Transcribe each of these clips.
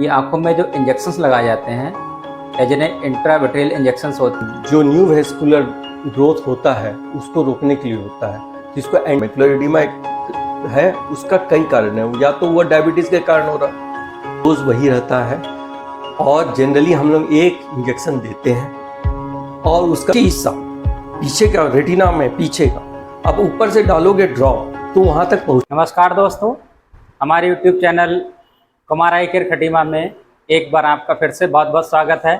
ये आंखों में जो इंजेक्शंस लगाए जाते हैं या जिन्हें इंट्राविट्रियल इंजेक्शंस होते हैं, जो न्यू वेस्कुलर ग्रोथ होता है उसको रोकने के लिए होता है, जिसको मैकुलर एडिमा है। उसका कई कारण है, या तो वो डायबिटीज के कारण हो रहा, डोज वही रहता है और जनरली हम लोग एक इंजेक्शन देते हैं और उसका हिस्सा पीछे का रेटिना में पीछे का, अब ऊपर से डालोगे ड्रॉप तो वहां तक पहुंच। नमस्कार दोस्तों, हमारे यूट्यूब चैनल कुमार आई केयर खटीमा में एक बार आपका फिर से बहुत बहुत स्वागत है।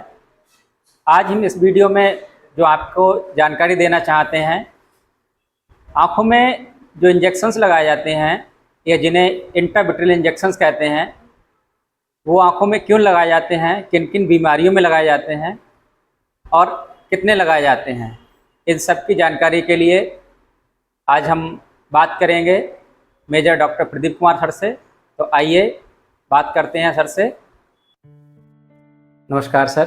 आज हम इस वीडियो में जो आपको जानकारी देना चाहते हैं, आँखों में जो इंजेक्शंस लगाए जाते हैं या जिन्हें इंट्राविट्रियल इंजेक्शंस कहते हैं, वो आँखों में क्यों लगाए जाते हैं, किन किन बीमारियों में लगाए जाते हैं और कितने लगाए जाते हैं, इन सब की जानकारी के लिए आज हम बात करेंगे major doctor Pradeep Kumar sir से। तो आइए बात करते हैं सर से। नमस्कार सर,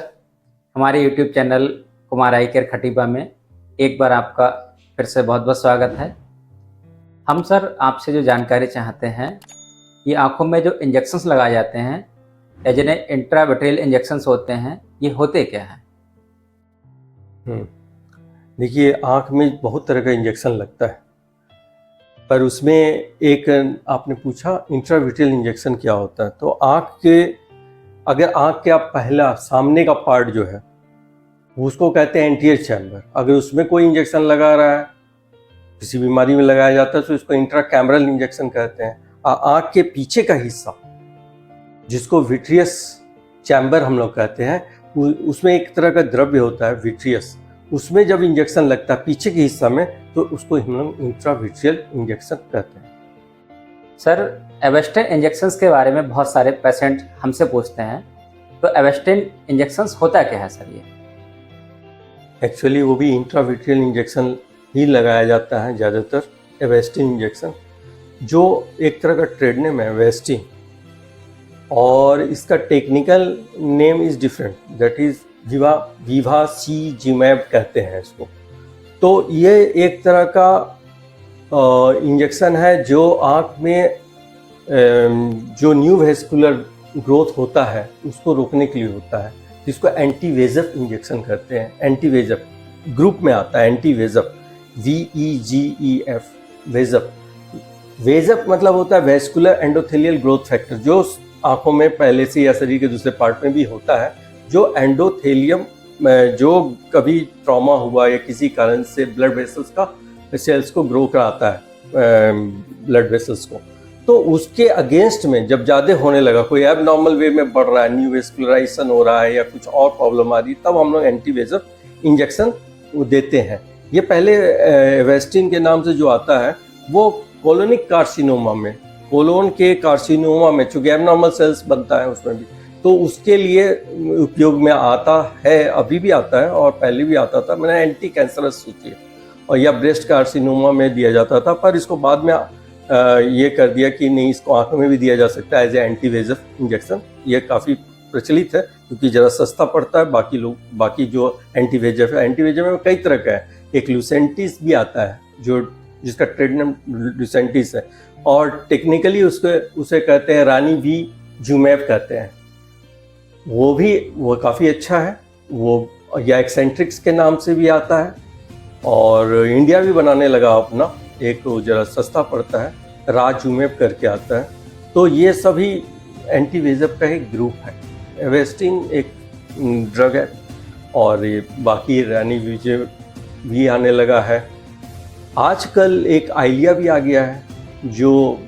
हमारे यूट्यूब चैनल कुमार आई केयर खटीमा में एक बार आपका फिर से बहुत बहुत स्वागत है। हम सर आपसे जो जानकारी चाहते हैं, ये आँखों में जो इंजेक्शंस लगाए जाते हैं या जिन्हें इंट्राविट्रियल इंजेक्शंस होते हैं, ये होते क्या हैं? देखिए, आँख में बहुत तरह का इंजेक्शन लगता है, पर उसमें एक आपने पूछा इंट्राविट्रियल इंजेक्शन क्या होता है। तो अगर आँख का पहला सामने का पार्ट जो है उसको कहते हैं एंटीरियर चैम्बर। अगर उसमें कोई इंजेक्शन लगा रहा है, किसी बीमारी में लगाया जाता है, तो इसको इंट्राकैमरल इंजेक्शन कहते हैं। आँख के पीछे का हिस्सा जिसको विट्रियस चैम्बर हम लोग कहते हैं, उसमें एक तरह का द्रव्य होता है विट्रियस, उसमें जब इंजेक्शन लगता है पीछे के हिस्सा में तो उसको हम लोग इंट्राविट्रियल इंजेक्शन कहते हैं। सर, एवेस्टिन इंजेक्शंस के बारे में बहुत सारे पेशेंट हमसे पूछते हैं, तो एवेस्टिन इंजेक्शंस होता क्या है सर? ये एक्चुअली वो भी इंट्राविट्रियल इंजेक्शन ही लगाया जाता है ज़्यादातर। एवेस्टिन इंजेक्शन जो एक तरह का ट्रेड नेम है एवेस्टिन, और इसका technical name is different, that is bevacizumab कहते हैं इसको। तो ये एक तरह का इंजेक्शन है जो आँख में जो न्यू वेस्कुलर ग्रोथ होता है उसको रोकने के लिए होता है, जिसको एंटी वेजफ इंजेक्शन कहते हैं। एंटी वेजफ ग्रुप में आता है, एंटी वेजफ, VEGEF, वेजफ। वेजफ मतलब होता है वेस्कुलर एंडोथेलियल ग्रोथ फैक्टर, जो आँखों में पहले से या शरीर के दूसरे पार्ट में भी होता है, जो एंडोथेलियम जो कभी ट्रॉमा हुआ या किसी कारण से ब्लड वेसल्स का सेल्स को ग्रो कराता है, ब्लड वेसल्स को। तो उसके अगेंस्ट में जब ज़्यादा होने लगा, कोई एबनॉर्मल वे में बढ़ रहा है, न्यू वेस्कुलराइजेशन हो रहा है या कुछ और प्रॉब्लम आ रही, तब हम लोग एंटी वेजफ इंजेक्शन देते हैं। ये पहले एवेस्टिन के नाम से जो आता है वो कोलोनिक कार्सिनोमा में, कोलोन के कार्सिनोमा में चूँकि एबनॉर्मल सेल्स बनता है उसमें भी, तो उसके लिए उपयोग में आता है, अभी भी आता है और पहले भी आता था। मैंने एंटी कैंसरस सोचिए, और या ब्रेस्ट कार्सिनोमा में दिया जाता था, पर इसको बाद में ये कर दिया कि नहीं, इसको आंखों में भी दिया जा सकता है एज ए एंटी वेजफ इंजेक्शन। ये काफ़ी प्रचलित है क्योंकि ज़रा सस्ता पड़ता है। बाकी जो एंटी वेजफ है, एंटी वेजफ में कई तरह का है। एक लुसेंटिस भी आता है जिसका ट्रेड नेम लुसेंटिस है, और टेक्निकली उसे कहते हैं रानीविजुमैब कहते हैं। वो काफ़ी अच्छा है, वो या एक्सेंट्रिक्स के नाम से भी आता है, और इंडिया भी बनाने लगा अपना एक, ज़रा सस्ता पड़ता है, राजुमेब करके आता है। तो ये सभी एंटी वेजफ का एक ग्रुप है। एवेस्टिन एक ड्रग है, और ये बाकी रानीविजुमैब भी आने लगा है। आजकल एक आइलिया भी आ गया है जो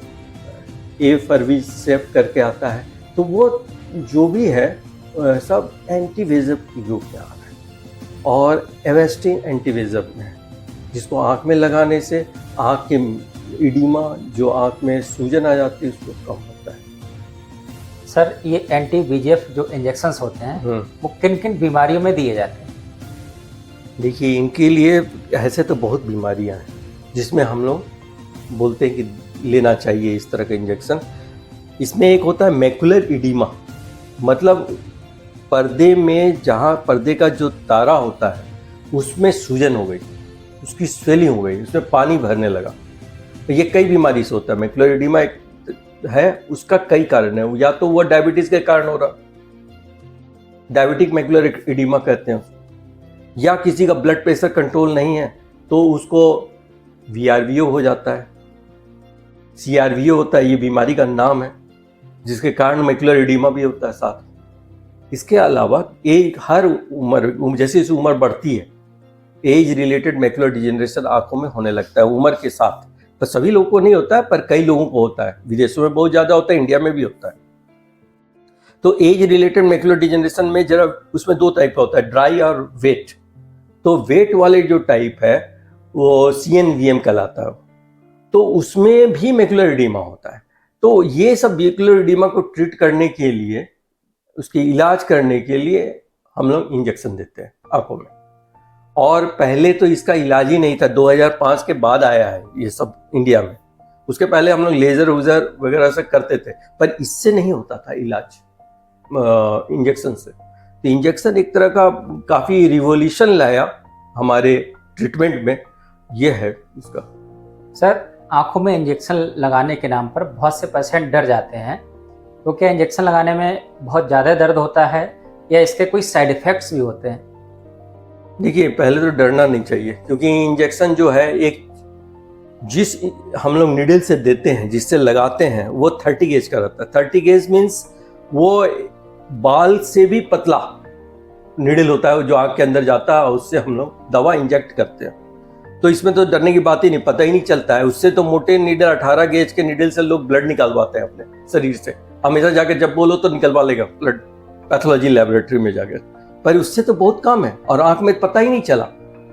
एफरविसेप करके आता है। तो वो जो भी है सब एंटी वेजफ के ग्रुप में आ रहा है, और एवेस्टिन एंटी वेजफ में है, जिसको आँख में लगाने से आँख के इडिमा, जो आँख में सूजन आ जाती है, उसको कम होता है। सर, ये एंटी VEGF जो इंजेक्शंस होते हैं वो किन किन बीमारियों में दिए जाते हैं? देखिए, इनके लिए ऐसे तो बहुत बीमारियां हैं जिसमें हम लोग बोलते हैं कि लेना चाहिए इस तरह का इंजेक्शन। इसमें एक होता है मैकुलर इडिमा, मतलब पर्दे में, जहाँ पर्दे का जो तारा होता है उसमें सूजन हो गई, उसकी स्वेलिंग हो गई, उसमें पानी भरने लगा। तो ये कई बीमारी से होता है। मैकुलर एडिमा एक है उसका कई कारण है। या तो वो डायबिटीज के कारण हो रहा, डायबिटिक मैकुलर एडिमा कहते हैं, या किसी का ब्लड प्रेशर कंट्रोल नहीं है तो उसको VRVO हो जाता है, CRVO होता है, ये बीमारी का नाम है, जिसके कारण मैकुलर एडिमा भी होता है साथ। इसके अलावा हर उम्र जैसे जैसे उम्र बढ़ती है एज रिलेटेड मैकुलर डिजेनरेशन आंखों में होने लगता है उम्र के साथ। तो सभी लोगों को नहीं होता है पर कई लोगों को होता है, विदेशों में बहुत ज़्यादा होता है, इंडिया में भी होता है। तो एज रिलेटेड मैकुलर डिजेनरेशन में जरा उसमें दो टाइप का होता है, ड्राई और वेट। तो वेट वाले जो टाइप है वो CNVM कहलाता है, तो उसमें भी मैकुलर एडिमा होता है। तो ये सब मैकुलर एडिमा को ट्रीट करने के लिए, उसके इलाज करने के लिए हम लोग इंजेक्शन देते हैं आंखों में। और पहले तो इसका इलाज ही नहीं था, 2005 के बाद आया है ये सब इंडिया में। उसके पहले हम लोग लेजर वूजर वगैरह से करते थे, पर इससे नहीं होता था इलाज इंजेक्शन से। तो इंजेक्शन एक तरह का काफ़ी रिवॉल्यूशन लाया हमारे ट्रीटमेंट में, ये है इसका। सर, आंखों में इंजेक्शन लगाने के नाम पर बहुत से पेशेंट डर जाते हैं, तो क्या इंजेक्शन लगाने में बहुत ज़्यादा दर्द होता है या इसके कोई साइड इफ़ेक्ट्स भी होते हैं? देखिए, पहले तो डरना नहीं चाहिए, क्योंकि इंजेक्शन जो है एक जिस हम लोग निडल से देते हैं, जिससे लगाते हैं, वो 30 गेज का रहता है। 30 गेज मीन्स वो बाल से भी पतला निडल होता है जो आँख के अंदर जाता है, उससे हम लोग दवा इंजेक्ट करते हैं। तो इसमें तो डरने की बात ही नहीं, पता ही नहीं चलता है। उससे तो मोटे निडल 18 गेज के निडल से लोग ब्लड निकालवाते हैं अपने शरीर से। हमेशा जाकर जब बोलो तो निकलवा लेगा ब्लड पैथोलॉजी लेबोरेटरी में जाकर, पर उससे तो बहुत कम है और आंख में पता ही नहीं चला।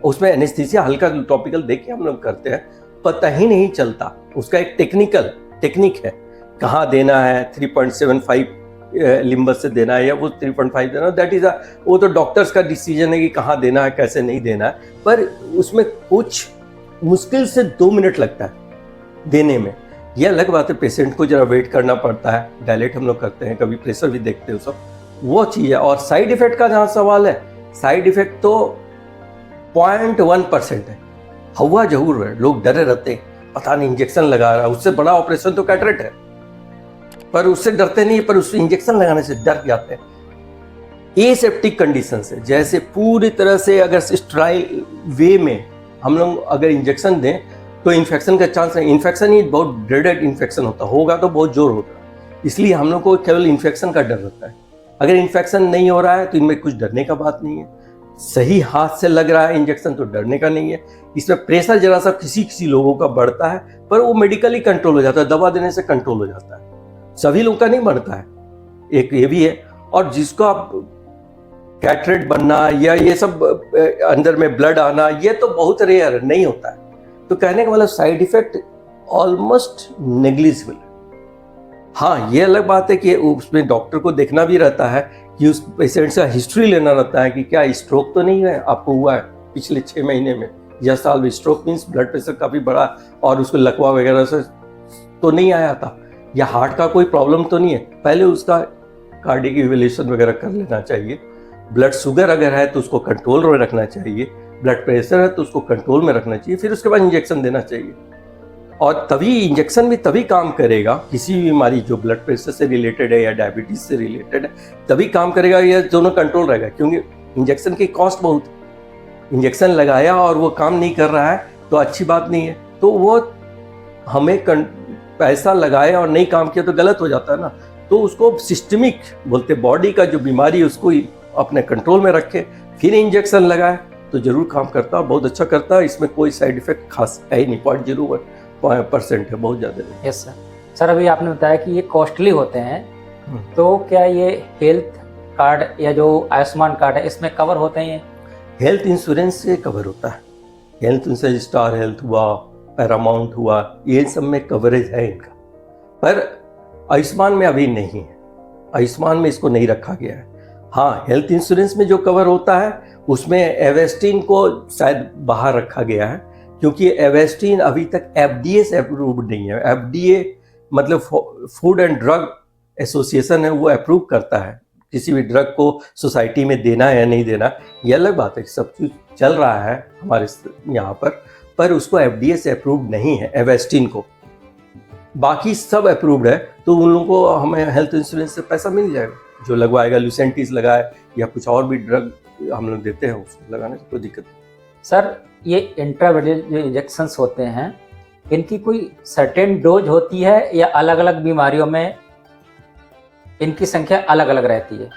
उसमें एनेस्थीसिया हल्का टॉपिकल देख के हम लोग करते हैं, पता ही नहीं चलता। उसका एक टेक्निक है, कहाँ देना है, 3.75 लिम्बस से देना है या वो 3.5 देना, दैट इज वो तो डॉक्टर्स का डिसीजन है कि कहाँ देना है, कैसे नहीं देना है। पर उसमें कुछ मुश्किल से 2 मिनट लगता है देने में। यह अलग बात है, पेशेंट को जरा वेट करना पड़ता है, डायलेट हम लोग करते हैं, कभी प्रेशर भी देखते हैं, सब वो चीज़ है। और साइड इफेक्ट का जहाँ सवाल है, साइड इफेक्ट तो 0.1% है, हवा जरूर है। लोग डरे रहते हैं, पता नहीं इंजेक्शन लगा रहा है, उससे बड़ा ऑपरेशन तो कैटरेक्ट है, पर उससे डरते नहीं, पर उससे इंजेक्शन लगाने से डर जाते हैं। एसेप्टिक कंडीशन से, जैसे पूरी तरह से अगर स्टेराइल वे में हम लोग अगर इंजेक्शन दें तो इन्फेक्शन का चांस है। इन्फेक्शन ही बहुत ड्रेडेड इन्फेक्शन होगा तो बहुत जोर होगा, इसलिए हम लोग को केवल इन्फेक्शन का डर रहता है। अगर इन्फेक्शन नहीं हो रहा है तो इनमें कुछ डरने का बात नहीं है। सही हाथ से लग रहा है इंजेक्शन तो डरने का नहीं है। इसमें प्रेशर जरा सा किसी लोगों का बढ़ता है, पर वो मेडिकली कंट्रोल हो जाता है, दवा देने से कंट्रोल हो जाता है। सभी लोगों का नहीं बढ़ता है, एक ये भी है। और जिसको आप कैटरेक्ट बनना या ये सब अंदर में ब्लड आना, ये तो बहुत रेयर नहीं होता है। तो कहने का मतलब साइड इफेक्ट ऑलमोस्ट नेग्लिजिबल है। हाँ, ये अलग बात है कि उसमें डॉक्टर को देखना भी रहता है कि उस पेशेंट से हिस्ट्री लेना रहता है कि क्या स्ट्रोक तो नहीं है आपको हुआ है पिछले 6 महीने में या साल में। स्ट्रोक मीन्स ब्लड प्रेशर काफ़ी बड़ा और उसको लकवा वगैरह से तो नहीं आया था, या हार्ट का कोई प्रॉब्लम तो नहीं है। पहले उसका कार्डियक इवैल्यूएशन वगैरह कर लेना चाहिए। ब्लड शुगर अगर है तो उसको कंट्रोल में रखना चाहिए, ब्लड प्रेशर है तो उसको कंट्रोल में रखना चाहिए, फिर उसके बाद इंजेक्शन देना चाहिए। और तभी इंजेक्शन भी तभी काम करेगा, किसी भी बीमारी जो ब्लड प्रेशर से रिलेटेड है या डायबिटीज से रिलेटेड है, तभी काम करेगा, ये दोनों कंट्रोल रहेगा। क्योंकि इंजेक्शन की कॉस्ट बहुत, इंजेक्शन लगाया और वो काम नहीं कर रहा है तो अच्छी बात नहीं है। तो वो हमें पैसा लगाया और नहीं काम किया तो गलत हो जाता है ना। तो उसको सिस्टमिक बोलते, बॉडी का जो बीमारी है उसको अपने कंट्रोल में रखे, फिर इंजेक्शन लगाए तो जरूर काम करता है, बहुत अच्छा करता है। इसमें कोई साइड इफेक्ट खास है ही नहीं, 0.01% है, बहुत ज़्यादा नहीं। Yes sir. सर, अभी आपने बताया कि ये कॉस्टली होते हैं, तो क्या ये हेल्थ कार्ड या जो आयुष्मान कार्ड है इसमें कवर होते हैं? हेल्थ इंश्योरेंस से कवर होता है। हेल्थ इंश्योरेंस, स्टार हेल्थ हुआ, पैरामाउंट हुआ, ये सब में कवरेज है इनका, पर आयुष्मान में अभी नहीं है। आयुष्मान में इसको नहीं रखा गया है। हाँ, हेल्थ इंश्योरेंस में जो कवर होता है उसमें एवेस्टिन को शायद बाहर रखा गया है, क्योंकि एवेस्टिन अभी तक FDA से अप्रूव्ड नहीं है। FDA मतलब फूड एंड ड्रग एसोसिएशन है, वो अप्रूव करता है किसी भी ड्रग को सोसाइटी में देना है या नहीं देना। ये अलग बात है कि सब कुछ चल रहा है हमारे यहाँ पर उसको FDA से अप्रूव नहीं है एवेस्टिन को। बाकी सब अप्रूव्ड है, तो उन लोगों को हमें हेल्थ इंश्योरेंस से पैसा मिल जाएगा। जो लगवाएगा, लुसेंटिस लगाए या कुछ और भी ड्रग हम लोग देते हैं, उसको लगाने से कोई दिक्कत नहीं। सर ये इंट्रावेनस जो इंजेक्शंस होते हैं, इनकी कोई सर्टेन डोज होती है या अलग अलग बीमारियों में इनकी संख्या अलग अलग रहती है?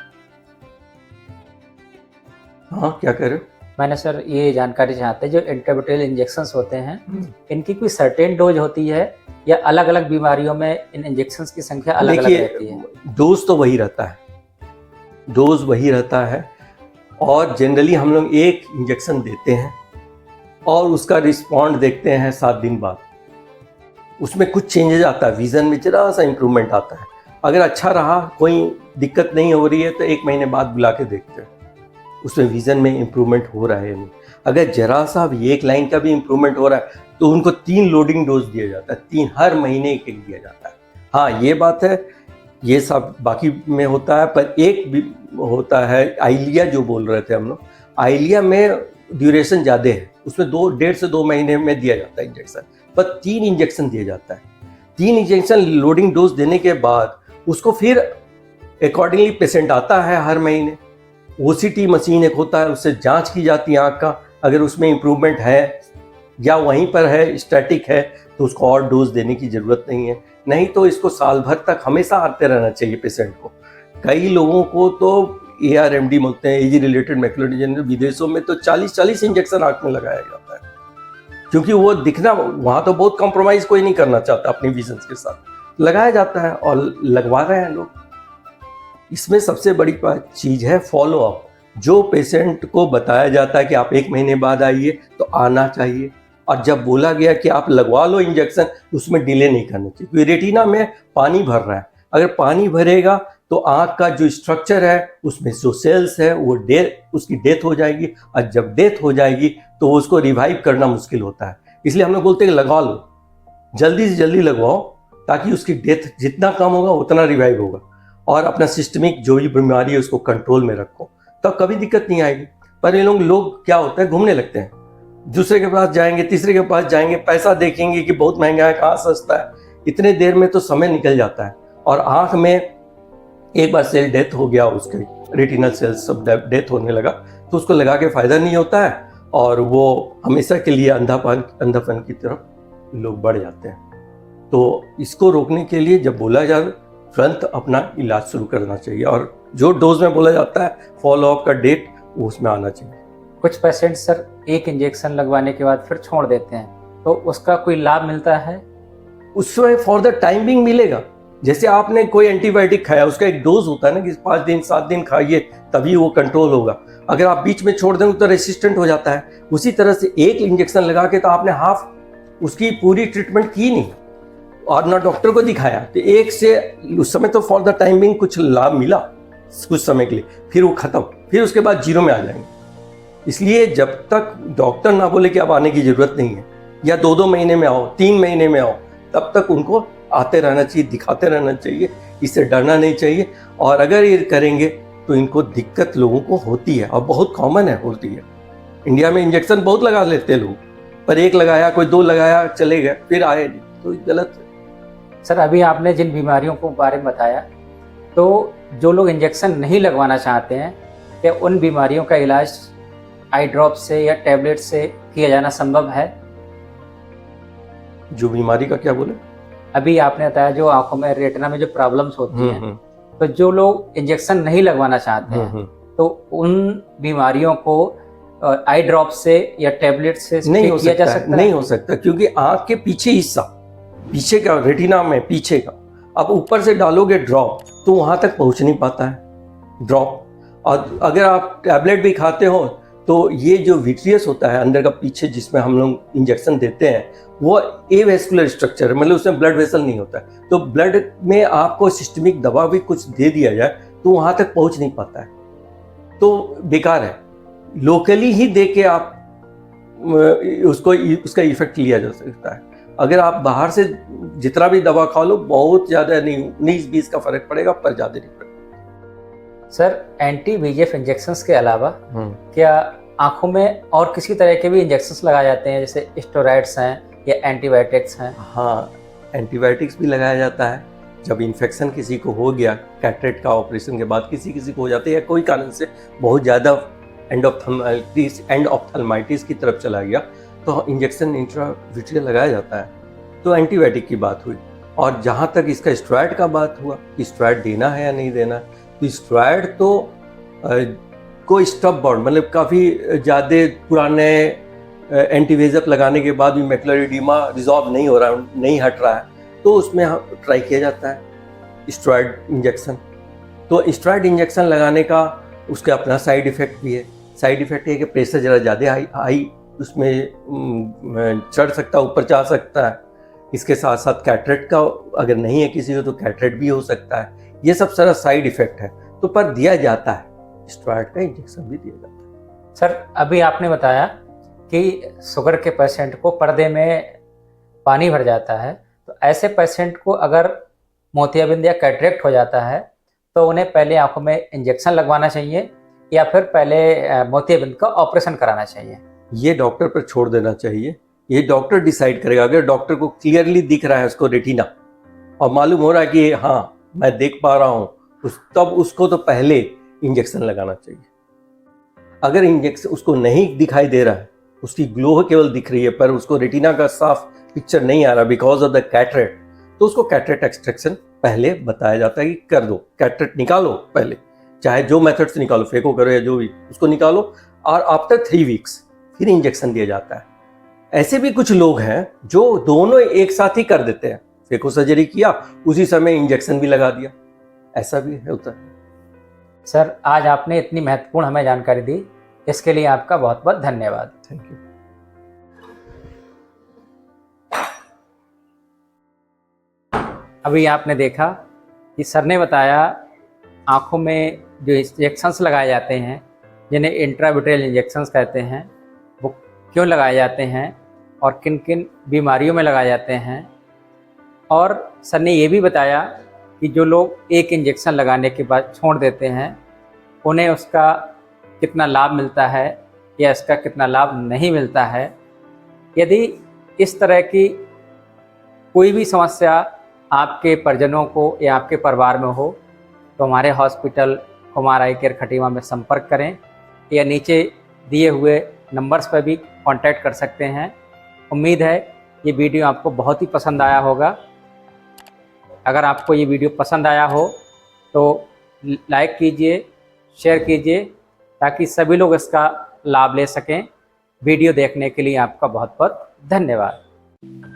हाँ, क्या कह रहे हो? मैंने सर ये जानकारी चाहते हैं, जो इंट्रावेनस इंजेक्शंस होते हैं इनकी कोई सर्टेन डोज होती है या अलग अलग बीमारियों में इन इंजेक्शंस की संख्या अलग अलग रहती है? डोज तो वही रहता है, डोज वही रहता है, और जनरली हम लोग एक इंजेक्शन देते हैं और उसका रिस्पॉन्ड देखते हैं 7 दिन बाद। उसमें कुछ चेंजेस आता है, विजन में जरा सा इम्प्रूवमेंट आता है। अगर अच्छा रहा, कोई दिक्कत नहीं हो रही है, तो 1 महीने बाद बुला के देखते हैं उसमें विजन में इम्प्रूवमेंट हो रहा है या नहीं। अगर जरा सा भी 1 लाइन का भी इम्प्रूवमेंट हो रहा है, तो उनको 3 लोडिंग डोज दिया जाता है, 3 हर महीने एक दिया जाता है। हाँ, ये बात है, ये सब बाकी में होता है, पर एक भी होता है आइलिया जो बोल रहे थे हम लोग। आइलिया में ड्यूरेशन ज़्यादा है, उसमें 1.5 से 2 महीने में दिया जाता है इंजेक्शन, पर 3 इंजेक्शन दिया जाता है। 3 इंजेक्शन लोडिंग डोज देने के बाद उसको फिर अकॉर्डिंगली पेशेंट आता है हर महीने। OCT मशीन एक होता है, उससे जांच की जाती है आँख का, अगर उसमें इम्प्रूवमेंट है या वहीं पर है, स्टैटिक है, तो उसको और डोज देने की ज़रूरत नहीं है। नहीं तो इसको साल भर तक हमेशा आते रहना चाहिए पेशेंट को। कई लोगों को तो ARMD बोलते हैं, एज रिलेटेड मैकुलर डिजीज, विदेशों में तो 40-40 इंजेक्शन आँख में लगाया जाता है, क्योंकि वो दिखना, वहाँ तो बहुत कॉम्प्रोमाइज़ कोई नहीं करना चाहता अपनी विजन के साथ, लगाया जाता है और लगवा रहे हैं लोग। इसमें सबसे बड़ी चीज़ है फॉलो अप। जो पेशेंट को बताया जाता है कि आप 1 महीने बाद आइए, तो आना चाहिए, और जब बोला गया कि आप लगवा लो इंजेक्शन, उसमें डिले नहीं करना चाहिए, क्योंकि रेटिना में पानी भर रहा है। अगर पानी भरेगा तो आँख का जो स्ट्रक्चर है, उसमें जो सेल्स है, वो उसकी डेथ हो जाएगी, और जब डेथ हो जाएगी तो उसको रिवाइव करना मुश्किल होता है। इसलिए हम लोग बोलते हैं कि लगा लो, जल्दी से जल्दी लगवाओ, ताकि उसकी डेथ जितना कम होगा उतना रिवाइव होगा, और अपना सिस्टमिक जो भी बीमारी है उसको कंट्रोल में रखो, तब कभी दिक्कत नहीं आएगी। पर ये लोग क्या होता है, घूमने लगते हैं, दूसरे के पास जाएंगे, तीसरे के पास जाएंगे, पैसा देखेंगे कि बहुत महंगा है, कहाँ सस्ता है, इतने देर में तो समय निकल जाता है। और आँख में एक बार सेल डेथ हो गया, उसके रेटिनल सेल्स सब डेथ होने लगा, तो उसको लगा के फ़ायदा नहीं होता है, और वो हमेशा के लिए अंधापन की तरफ लोग बढ़ जाते हैं। तो इसको रोकने के लिए जब बोला जाए, तुरंत अपना इलाज शुरू करना चाहिए, और जो डोज में बोला जाता है फॉलो अप का डेट, वो उसमें आना चाहिए। कुछ पेशेंट सर एक इंजेक्शन लगवाने के बाद फिर छोड़ देते हैं, तो उसका कोई लाभ मिलता है? उसमें फॉर द टाइमिंग मिलेगा। जैसे आपने कोई एंटीबायोटिक खाया, उसका एक डोज होता है ना कि 5 दिन 7 दिन खाइए, तभी वो कंट्रोल होगा। अगर आप बीच में छोड़ देंगे तो रेसिस्टेंट हो जाता है। उसी तरह से एक इंजेक्शन लगा के तो आपने हाफ उसकी पूरी ट्रीटमेंट की नहीं, और ना डॉक्टर को दिखाया, तो एक से उस समय तो फॉर द टाइमिंग कुछ लाभ मिला कुछ समय के लिए, फिर वो खत्म, फिर उसके बाद 0 में आ जाएंगे। इसलिए जब तक डॉक्टर ना बोले कि अब आने की ज़रूरत नहीं है, या 2-2 महीने में आओ, 3 महीने में आओ, तब तक उनको आते रहना चाहिए, दिखाते रहना चाहिए, इससे डरना नहीं चाहिए। और अगर ये करेंगे तो इनको दिक्कत लोगों को होती है, और बहुत कॉमन है, होती है। इंडिया में इंजेक्शन बहुत लगा लेते हैं लोग, पर एक लगाया, कोई 2 लगाया, चले गए, फिर आए नहीं, तो गलत है। सर अभी आपने जिन बीमारियों को बारे में बताया, तो जो लोग इंजेक्शन नहीं लगवाना चाहते हैं, क्या उन बीमारियों का इलाज आई ड्रॉप से या टैबलेट से किया जाना संभव है? जो बीमारी का क्या बोले? अभी आपने बताया जो आंखों में, रेटिना में जो प्रॉब्लम्स होती हैं, तो जो लोग इंजेक्शन नहीं लगवाना चाहते हैं, तो उन बीमारियों को आई ड्रॉप से या टैबलेट से नहीं हो किया जा सकता सकता है? नहीं हो सकता, क्योंकि आँख के पीछे हिस्सा, पीछे का रेटिना में पीछे का, अब ऊपर से डालोगे ड्रॉप तो वहाँ तक पहुँच नहीं पाता है ड्रॉप। और अगर आप टैबलेट भी खाते हो, तो ये जो विट्रियस होता है अंदर का पीछे, जिसमें हम लोग इंजेक्शन देते हैं, वो एवेस्कुलर स्ट्रक्चर है, मतलब उसमें ब्लड वेसल नहीं होता है। तो ब्लड में आपको सिस्टमिक दवा भी कुछ दे दिया जाए तो वहाँ तक पहुँच नहीं पाता है, तो बेकार है। लोकली ही दे के आप उसका इफेक्ट लिया जा सकता है। अगर आप बाहर से जितना भी दवा खा लो, बहुत ज़्यादा नहीं, 19-20 का फर्क पड़ेगा, पर ज़्यादा नहीं पड़ेगा। सर एंटी VEGF इंजेक्शंस के अलावा क्या आंखों में और किसी तरह के भी इंजेक्शंस लगाए जाते हैं, जैसे स्टेरॉइड्स हैं या एंटीबायोटिक्स हैं? हाँ, एंटीबायोटिक्स भी लगाया जाता है। जब इन्फेक्शन किसी को हो गया, कैटरेक्ट का ऑपरेशन के बाद किसी को हो जाता है या कोई कारण से बहुत ज़्यादा एंड ऑप्थेल्माइटिस की तरफ चला गया, तो इंजेक्शन इंट्राविट्रियल लगाया जाता है। तो एंटीबायोटिक की बात हुई। और जहाँ तक इसका स्टेरॉयड का बात हुआ कि स्टेरॉयड देना है या नहीं देना, तो स्टेरॉयड तो कोई स्टॉप बाउंड, मतलब काफ़ी ज़्यादा पुराने एंटीवेजप लगाने के बाद भी मैकुलर एडिमा रिजॉल्व नहीं हो रहा, नहीं हट रहा है, तो उसमें ट्राई किया जाता है स्टेरॉयड इंजेक्शन। तो स्टेरॉयड इंजेक्शन लगाने का उसका अपना साइड इफ़ेक्ट भी है। साइड इफ़ेक्ट है कि प्रेशर ज़रा ज़्यादा हाई उसमें चढ़ सकता है, ऊपर जा सकता है। इसके साथ साथ कैटरेक्ट का अगर नहीं है किसी को तो कैटरेक्ट भी हो सकता है। ये सब सारा साइड इफ़ेक्ट है, तो पर दिया जाता है, स्टेरॉयड का इंजेक्शन भी दिया जाता है। सर, अभी आपने बताया कि शुगर के पेशेंट को पर्दे में पानी भर जाता है, तो ऐसे पेशेंट को अगर मोतियाबिंद या कैटरेक्ट हो जाता है तो उन्हें पहले आंखों में इंजेक्शन लगवाना चाहिए या फिर पहले मोतियाबिंद का ऑपरेशन कराना चाहिए? ये डॉक्टर पर छोड़ देना चाहिए, ये डॉक्टर डिसाइड करेगा। अगर डॉक्टर को क्लियरली दिख रहा है उसको रेटिना और मालूम हो रहा है कि हाँ मैं देख पा रहा हूँ, तब उसको तो पहले इंजेक्शन लगाना चाहिए। अगर इंजेक्शन उसको नहीं दिखाई दे रहा है, उसकी ग्लो केवल दिख रही है पर उसको रेटिना का साफ पिक्चर नहीं आ रहा बिकॉज ऑफ द कैटरेक्ट, तो उसको कैटरेक्ट एक्सट्रैक्शन पहले बताया जाता है कि कर दो, कैटरेक्ट निकालो पहले, चाहे जो मेथड से निकालो, फेको करो या जो भी, उसको निकालो और आफ्टर 3 वीक्स फिर इंजेक्शन दिया जाता है। ऐसे भी कुछ लोग हैं जो दोनों एक साथ ही कर देते हैं, फेको सर्जरी किया उसी समय इंजेक्शन भी लगा दिया, ऐसा भी होता है। सर, आज आपने इतनी महत्वपूर्ण हमें जानकारी दी, इसके लिए आपका बहुत बहुत धन्यवाद। Thank you. अभी आपने देखा कि सर ने बताया आँखों में जो इंजेक्शंस लगाए जाते हैं, जिन्हें इंट्राविट्रियल इंजेक्शंस कहते हैं, वो क्यों लगाए जाते हैं और किन किन बीमारियों में लगाए जाते हैं। और सर ने ये भी बताया कि जो लोग एक इंजेक्शन लगाने के बाद छोड़ देते हैं, उन्हें उसका कितना लाभ मिलता है या इसका कितना लाभ नहीं मिलता है। यदि इस तरह की कोई भी समस्या आपके परिजनों को या आपके परिवार में हो तो हमारे हॉस्पिटल कुमार आई केयर खटीमा में संपर्क करें या नीचे दिए हुए नंबर्स पर भी कांटेक्ट कर सकते हैं। उम्मीद है ये वीडियो आपको बहुत ही पसंद आया होगा। अगर आपको ये वीडियो पसंद आया हो तो लाइक कीजिए, शेयर कीजिए ताकि सभी लोग इसका लाभ ले सकें। वीडियो देखने के लिए आपका बहुत बहुत धन्यवाद।